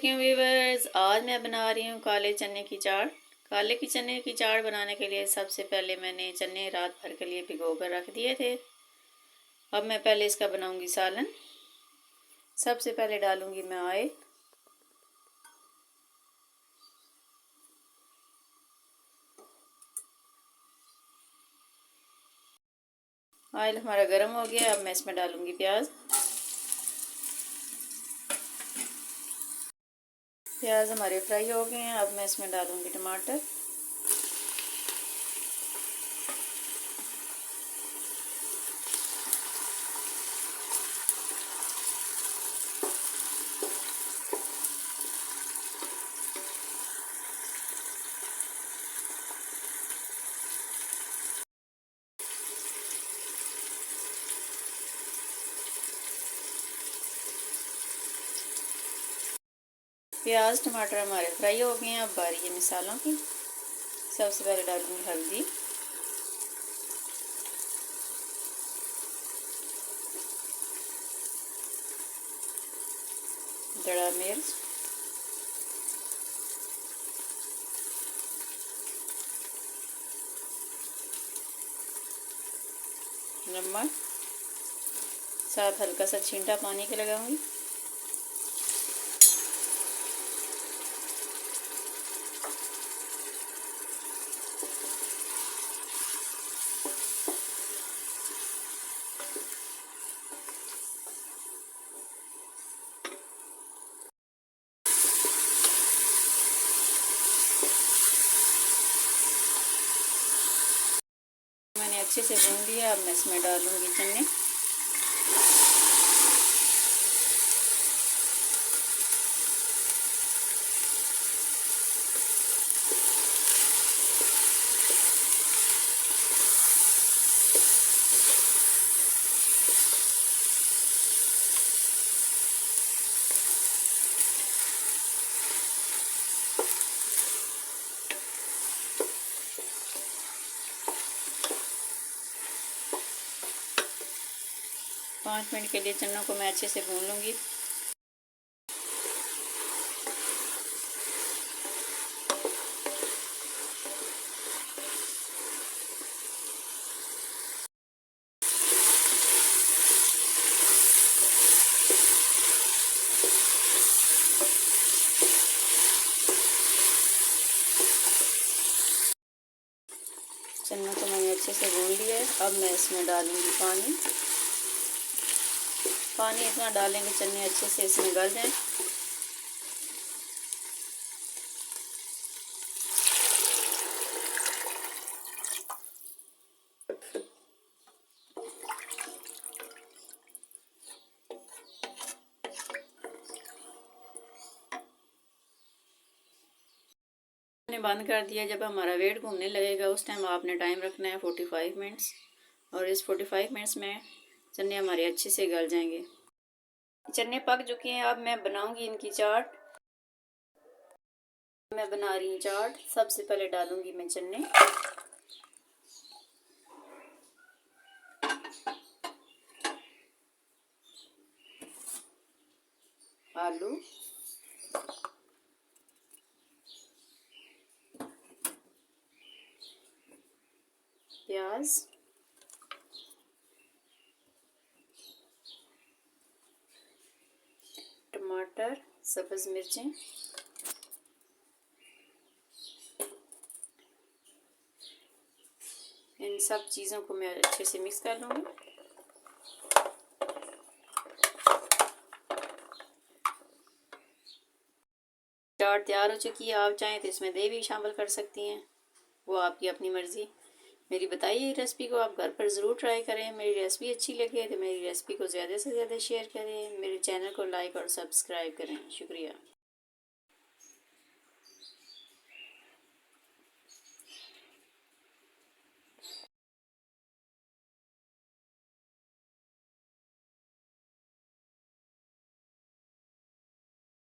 Viewers, आज मैं बना रही हूँ काले चने की चाट। काले की चने की चाट बनाने के लिए सबसे पहले मैंने चने रात भर के लिए भिगो कर रख दिए थे। अब मैं पहले इसका बनाऊंगी सालन। सबसे पहले डालूंगी मैं ऑयल। ऑयल हमारा गर्म हो गया। अब मैं इसमें डालूंगी प्याज। प्याज हमारे फ्राई हो गए हैं। अब मैं इसमें डालूंगी टमाटर। प्याज टमाटर हमारे फ्राई हो गए हैं। अब बारी है मसालों की। सबसे पहले डालूंगी हल्दी, दड़ा मिर्च, नमक, साथ हल्का सा छींटा पानी के लगाऊंगी। मैंने अच्छे से भून लिया। अब मैं इसमें डालूंगी चने। पाँच मिनट के लिए चनों को मैं अच्छे से भून लूंगी। चनों को मैंने अच्छे से भून लिया है। अब मैं इसमें डालूंगी पानी। पानी इतना डालेंगे चने अच्छे से इसमें गल जाएं। मैंने बंद कर दिया। जब हमारा वेट घूमने लगेगा उस टाइम आपने टाइम रखना है 45 मिनट्स। और इस 45 मिनट्स में चने हमारे अच्छे से गल जाएंगे। चने पक चुके हैं। अब मैं बनाऊंगी इनकी चाट। मैं बना रही हूँ चाट। सबसे पहले डालूंगी मैं चने, आलू, प्याज, टमाटर, सब्ज मिर्चें, इन सब चीज़ों को मैं अच्छे से मिक्स कर लूँगी। चाट तैयार हो चुकी है। आप चाहें तो इसमें दही भी शामिल कर सकती हैं, वो आपकी अपनी मर्ज़ी। मेरी बताई हुई रेसिपी को आप घर पर ज़रूर ट्राई करें। मेरी रेसिपी अच्छी लगे तो मेरी रेसिपी को ज़्यादा से ज़्यादा शेयर करें। मेरे चैनल को लाइक और सब्सक्राइब करें। शुक्रिया।